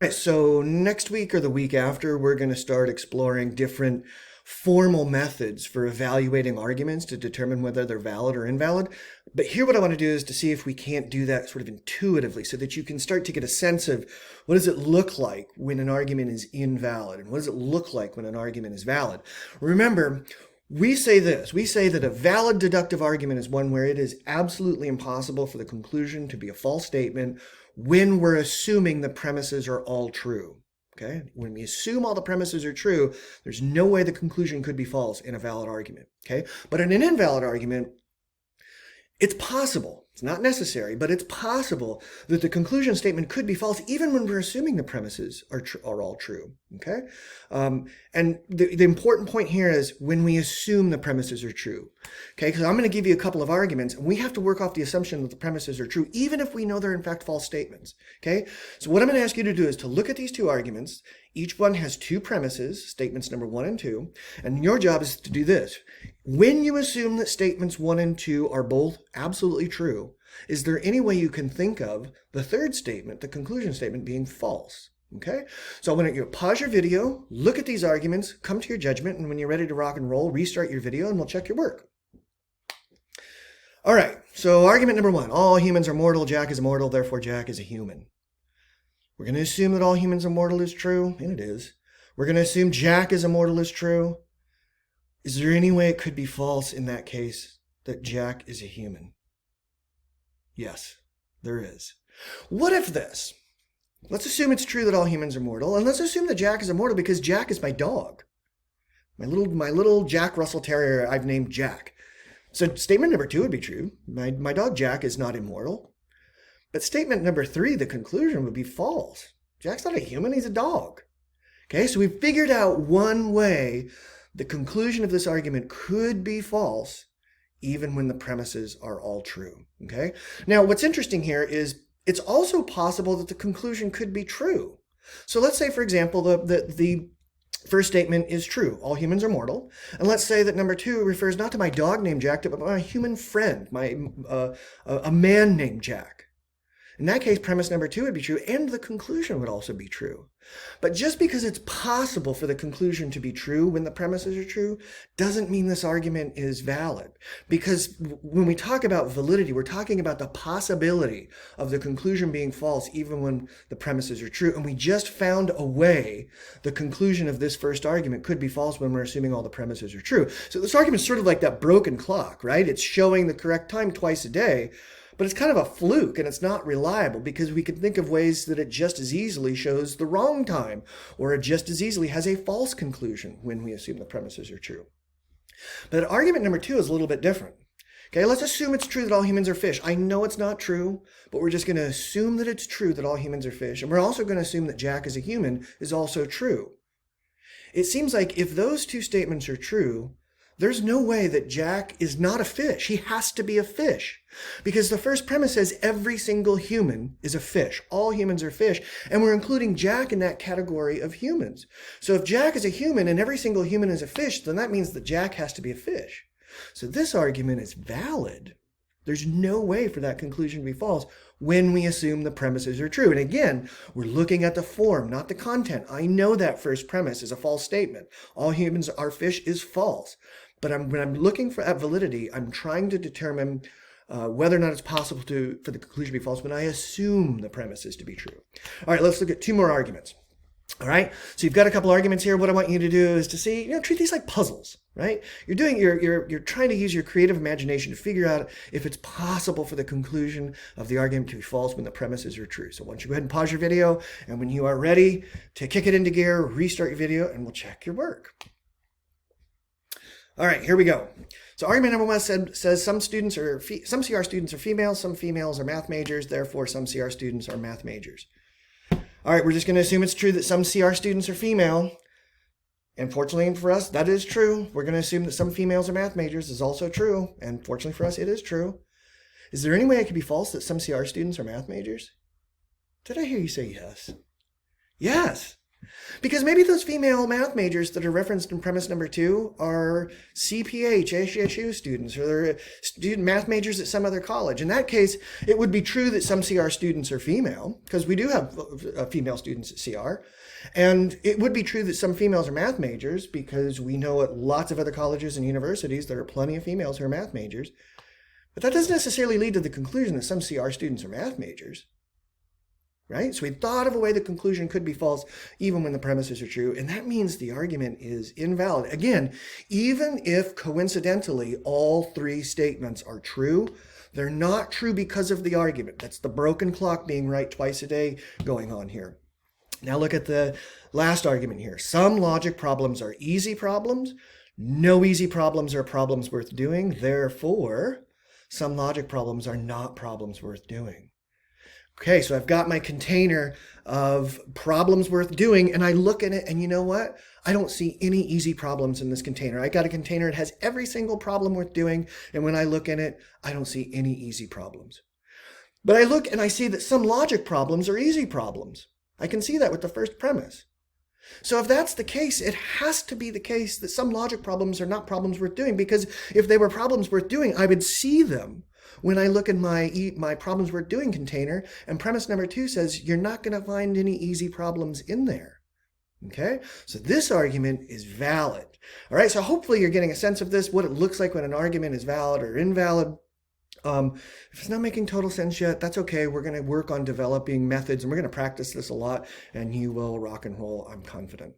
Right, so next week or the week after, we're going to start exploring different formal methods for evaluating arguments to determine whether they're valid or invalid. But here what I want to do is to see if we can't do that sort of intuitively so that you can start to get a sense of what does it look like when an argument is invalid and what does it look like when an argument is valid. Remember, we say this, we say that a valid deductive argument is one where it is absolutely impossible for the conclusion to be a false statement when we're assuming the premises are all true. Okay? When we assume all the premises are true, there's no way the conclusion could be false in a valid argument. Okay? But in an invalid argument, it's possible, it's not necessary, but it's possible that the conclusion statement could be false even when we're assuming the premises are all true. Okay? And the important point here is when we assume the premises are true. Okay? Because I'm going to give you a couple of arguments, and we have to work off the assumption that the premises are true, even if we know they're in fact false statements. Okay? So what I'm going to ask you to do is to look at these two arguments. Each one has two premises, statements number 1 and 2, and your job is to do this. When you assume that statements 1 and 2 are both absolutely true, is there any way you can think of the third statement, the conclusion statement, being false? Okay, so I'm going to pause your video, look at these arguments, come to your judgment, and when you're ready to rock and roll, restart your video and we'll check your work. All right, so argument number 1, all humans are mortal, Jack is immortal, therefore Jack is a human. We're going to assume that all humans are mortal is true, and it is. We're going to assume Jack is immortal is true. Is there any way it could be false in that case that Jack is a human? Yes, there is. What if this? Let's assume it's true that all humans are mortal, and let's assume that Jack is immortal because Jack is my dog. My little Jack Russell Terrier I've named Jack. So statement number 2 would be true. My dog Jack is not immortal. But statement number 3, the conclusion, would be false. Jack's not a human, he's a dog. Okay, so we've figured out one way the conclusion of this argument could be false even when the premises are all true. Okay, now what's interesting here is it's also possible that the conclusion could be true. So let's say, for example, the first statement is true. All humans are mortal. And let's say that number 2 refers not to my dog named Jack, but my human friend, a man named Jack. In that case, premise number 2 would be true, and the conclusion would also be true. But just because it's possible for the conclusion to be true when the premises are true, doesn't mean this argument is valid. Because when we talk about validity, we're talking about the possibility of the conclusion being false even when the premises are true. And we just found a way the conclusion of this first argument could be false when we're assuming all the premises are true. So this argument is sort of like that broken clock, right? It's showing the correct time twice a day. But it's kind of a fluke and it's not reliable because we can think of ways that it just as easily shows the wrong time or it just as easily has a false conclusion when we assume the premises are true. But argument number 2 is a little bit different. Okay, let's assume it's true that all humans are fish. I know it's not true, but we're just going to assume that it's true that all humans are fish. And we're also going to assume that Jack is a human is also true. It seems like if those two statements are true, there's no way that Jack is not a fish. He has to be a fish because the first premise says every single human is a fish. All humans are fish, and we're including Jack in that category of humans. So if Jack is a human and every single human is a fish, then that means that Jack has to be a fish. So this argument is valid. There's no way for that conclusion to be false when we assume the premises are true. And again, we're looking at the form, not the content. I know that first premise is a false statement. All humans are fish is false. But when I'm looking at validity, I'm trying to determine whether or not it's possible for the conclusion to be false when I assume the premises to be true. All right, let's look at 2 more arguments. All right, so you've got a couple arguments here. What I want you to do is to see, treat these like puzzles, right? You're trying to use your creative imagination to figure out if it's possible for the conclusion of the argument to be false when the premises are true. So why don't you go ahead and pause your video, and when you are ready to kick it into gear, restart your video, and we'll check your work. All right, here we go. So argument number 1 says some CR students are females, some females are math majors, therefore some CR students are math majors. All right, we're just going to assume it's true that some CR students are female. And fortunately for us, that is true. We're going to assume that some females are math majors is also true. And fortunately for us, it is true. Is there any way it could be false that some CR students are math majors? Did I hear you say yes? Yes. Because maybe those female math majors that are referenced in premise number 2 are CPH, HSU students, or they're student math majors at some other college. In that case, it would be true that some CR students are female, because we do have female students at CR. And it would be true that some females are math majors, because we know at lots of other colleges and universities there are plenty of females who are math majors. But that doesn't necessarily lead to the conclusion that some CR students are math majors. Right? So we thought of a way the conclusion could be false even when the premises are true, and that means the argument is invalid. Again, even if coincidentally all 3 statements are true, they're not true because of the argument. That's the broken clock being right twice a day going on here. Now look at the last argument here. Some logic problems are easy problems. No easy problems are problems worth doing. Therefore, some logic problems are not problems worth doing. Okay, so I've got my container of problems worth doing, and I look at it, and you know what? I don't see any easy problems in this container. I got a container that has every single problem worth doing, and when I look at it, I don't see any easy problems. But I look and I see that some logic problems are easy problems. I can see that with the first premise. So if that's the case, it has to be the case that some logic problems are not problems worth doing, because if they were problems worth doing, I would see them when I look in my problems worth doing container, and premise number 2 says you're not going to find any easy problems in there. Okay, so this argument is valid. All right, so hopefully you're getting a sense of this, what it looks like when an argument is valid or invalid. If it's not making total sense yet, that's okay. We're going to work on developing methods, and we're going to practice this a lot, and you will rock and roll, I'm confident.